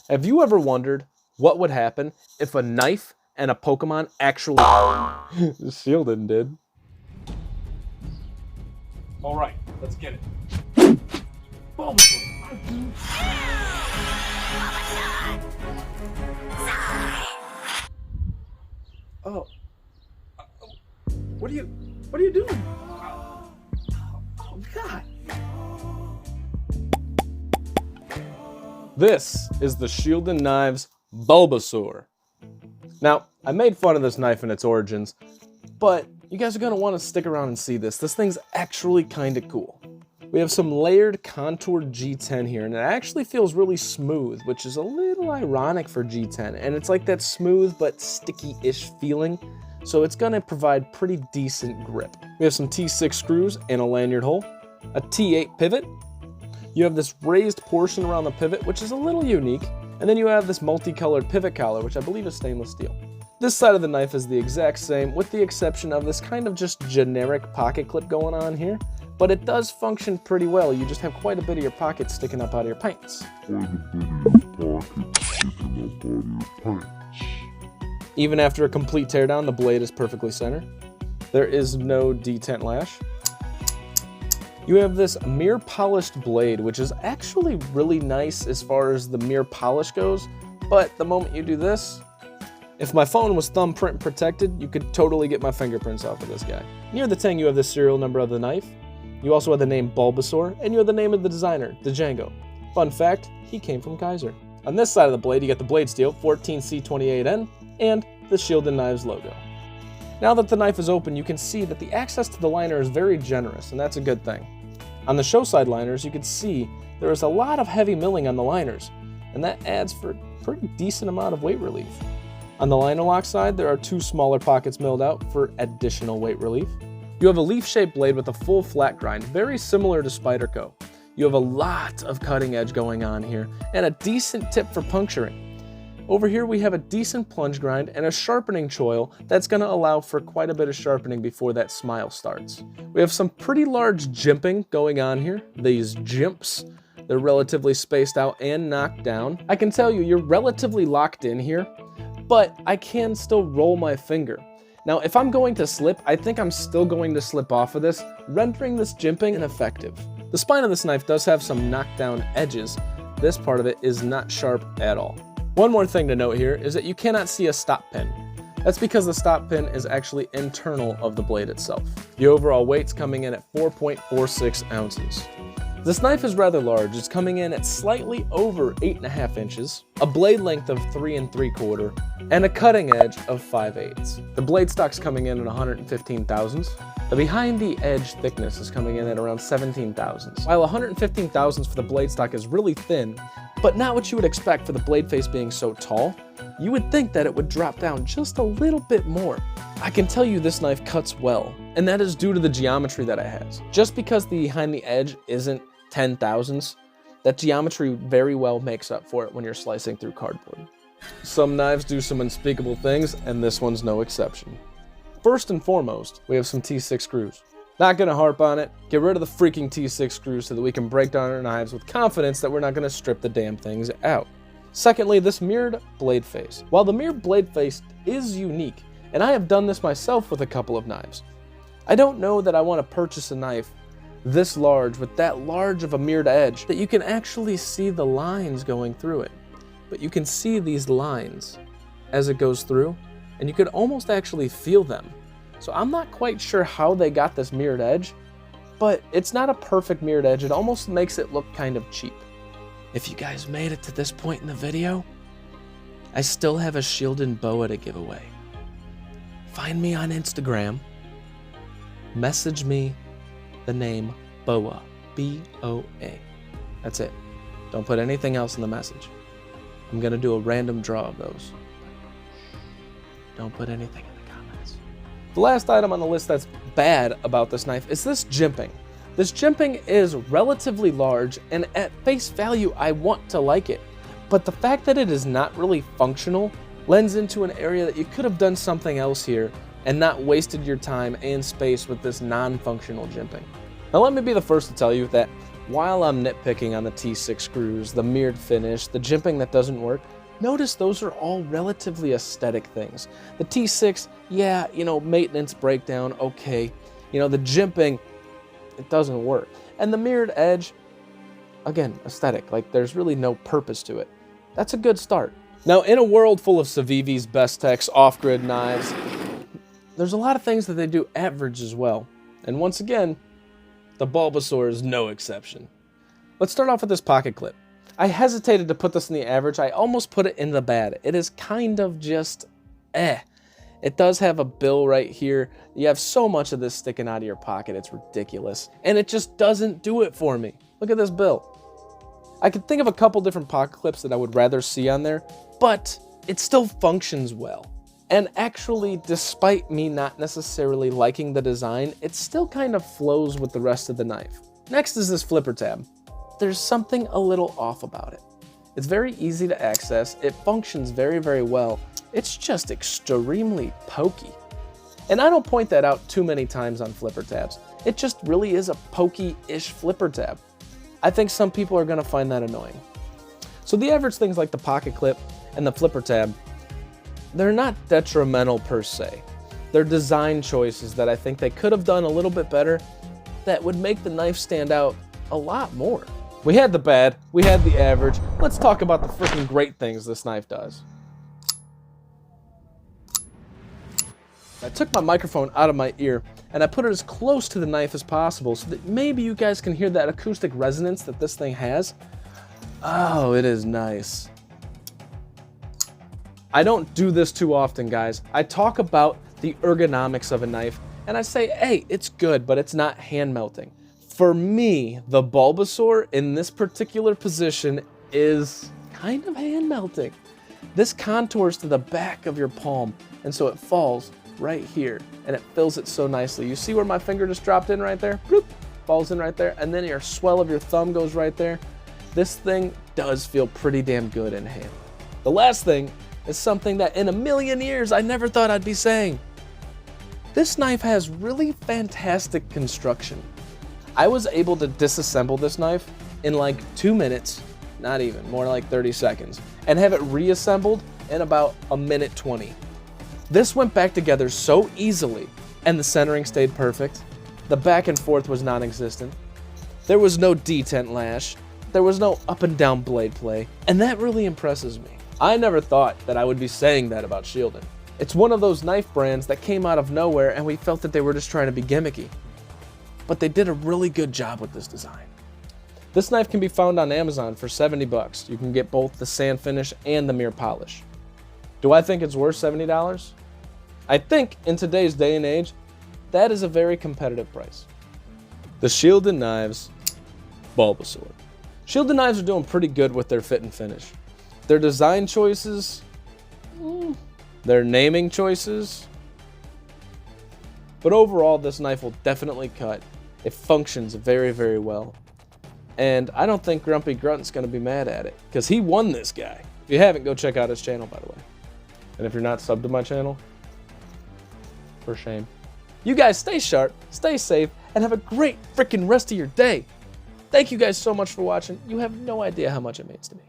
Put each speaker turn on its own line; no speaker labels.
Have you ever wondered what would happen if a knife and a Pokemon actually... Shieldon did.
All right, let's get it. Bulbasaur. Oh. What are you doing? Oh, God.
This is the Shieldon Knives Bulbasaur. Now, I made fun of this knife and its origins, but you guys are going to want to stick around and see this. This thing's actually kind of cool. We have some layered contoured G10 here, and it actually feels really smooth, which is a little ironic for G10, and it's like that smooth but sticky-ish feeling, so it's going to provide pretty decent grip. We have some T6 screws and a lanyard hole, a T8 pivot. You have this raised portion around the pivot, which is a little unique, and then you have this multicolored pivot collar, which I believe is stainless steel. This side of the knife is the exact same, with the exception of this kind of just generic pocket clip going on here, but it does function pretty well. You just have quite a bit of your pocket sticking up out of your pants. Even after a complete teardown, the blade is perfectly centered. There is no detent lash. You have this mirror polished blade, which is actually really nice as far as the mirror polish goes, but the moment you do this, if my phone was thumbprint protected, you could totally get my fingerprints off of this guy. Near the tang, you have the serial number of the knife. You also have the name Bulbasaur, and you have the name of the designer, Django. Fun fact, he came from Kaiser. On this side of the blade, you get the blade steel, 14C28N, and the Shieldon Knives logo. Now that the knife is open, you can see that the access to the liner is very generous, and that's a good thing. On the show side liners, you can see there is a lot of heavy milling on the liners, and that adds for a pretty decent amount of weight relief. On the liner lock side, there are two smaller pockets milled out for additional weight relief. You have a leaf-shaped blade with a full flat grind, very similar to Spyderco. You have a lot of cutting edge going on here, and a decent tip for puncturing. Over here we have a decent plunge grind and a sharpening choil that's going to allow for quite a bit of sharpening before that smile starts. We have some pretty large jimping going on here. These jimps, they're relatively spaced out and knocked down. I can tell you, you're relatively locked in here, but I can still roll my finger. Now, if I'm going to slip, I think I'm still going to slip off of this, rendering this jimping ineffective. The spine of this knife does have some knockdown edges. This part of it is not sharp at all. One more thing to note here is that you cannot see a stop pin. That's because the stop pin is actually internal of the blade itself. The overall weight's coming in at 4.46 ounces. This knife is rather large. It's coming in at slightly over 8.5 inches, a blade length of 3 3/4, and a cutting edge of 5/8. The blade stock's coming in at 115 thousandths. The behind the edge thickness is coming in at around 17 thousandths. While 115 thousandths for the blade stock is really thin, but not what you would expect for the blade face being so tall, you would think that it would drop down just a little bit more. I can tell you this knife cuts well, and that is due to the geometry that it has. Just because the behind the edge isn't 10 thousandths, that geometry very well makes up for it when you're slicing through cardboard. Some knives do some unspeakable things, and this one's no exception. First and foremost, we have some T6 screws. Not gonna harp on it, get rid of the freaking T6 screws so that we can break down our knives with confidence that we're not gonna strip the damn things out. Secondly, this mirrored blade face. While the mirrored blade face is unique, and I have done this myself with a couple of knives, I don't know that I want to purchase a knife this large with that large of a mirrored edge that you can actually see the lines going through it. But you can see these lines as it goes through, and you could almost actually feel them. So I'm not quite sure how they got this mirrored edge, but it's not a perfect mirrored edge. It almost makes it look kind of cheap. If you guys made it to this point in the video, I still have a Shieldon boa to give away. Find me on Instagram, message me the name boa, B-O-A. That's it. Don't put anything else in the message. I'm gonna do a random draw of those. Don't put anything in the comments. The last item on the list that's bad about this knife is this jimping. This jimping is relatively large, and at face value, I want to like it. But the fact that it is not really functional lends into an area that you could have done something else here and not wasted your time and space with this non-functional jimping. Now let me be the first to tell you that While I'm nitpicking on the T6 screws, the mirrored finish, the jimping that doesn't work, notice those are all relatively aesthetic things. The T6, yeah, maintenance breakdown, okay. The jimping, it doesn't work. And the mirrored edge, again, aesthetic, like there's really no purpose to it. That's a good start. Now, in a world full of Civivi's best techs, off-grid knives, there's a lot of things that they do average as well. And once again, the Bulbasaur is no exception. Let's start off with this pocket clip. I hesitated to put this in the average. I almost put it in the bad. It is kind of just It does have a bill right here. You have so much of this sticking out of your pocket, it's ridiculous. And it just doesn't do it for me. Look at this bill. I could think of a couple different pocket clips that I would rather see on there, but it still functions well. And actually, despite me not necessarily liking the design, it still kind of flows with the rest of the knife. Next is this flipper tab. There's something a little off about it. It's very easy to access, it functions very, very well. It's just extremely pokey. And I don't point that out too many times on flipper tabs. It just really is a pokey-ish flipper tab. I think some people are gonna find that annoying. So the average things like the pocket clip and the flipper tab, they're not detrimental per se. They're design choices that I think they could have done a little bit better that would make the knife stand out a lot more. We had the bad, we had the average. Let's talk about the freaking great things this knife does. I took my microphone out of my ear and I put it as close to the knife as possible so that maybe you guys can hear that acoustic resonance that this thing has. Oh, it is nice. I don't do this too often, guys. I talk about the ergonomics of a knife and I say, hey, it's good, but it's not hand melting. For me, the Bulbasaur in this particular position is kind of hand melting. This contours to the back of your palm, and so it falls right here, and it fills it so nicely. You see where my finger just dropped in right there? Bloop, falls in right there, and then your swell of your thumb goes right there. This thing does feel pretty damn good in hand. The last thing is something that in a million years I never thought I'd be saying. This knife has really fantastic construction. I was able to disassemble this knife in like 2 minutes, not even, more like 30 seconds, and have it reassembled in about 1:20. This went back together so easily, and the centering stayed perfect. The back and forth was non-existent. There was no detent lash. There was no up and down blade play, and that really impresses me. I never thought that I would be saying that about Shieldon. It's one of those knife brands that came out of nowhere and we felt that they were just trying to be gimmicky. But they did a really good job with this design. This knife can be found on Amazon for 70 bucks. You can get both the sand finish and the mirror polish. Do I think it's worth $70? I think in today's day and age, that is a very competitive price. The Shieldon Knives Bulbasaur. Shieldon Knives are doing pretty good with their fit and finish. Their design choices, their naming choices, but overall this knife will definitely cut. It functions very, very well. And I don't think Grumpy Grunt's going to be mad at it, because he won this guy. If you haven't, go check out his channel, by the way. And if you're not subbed to my channel, for shame. You guys stay sharp, stay safe, and have a great freaking rest of your day. Thank you guys so much for watching. You have no idea how much it means to me.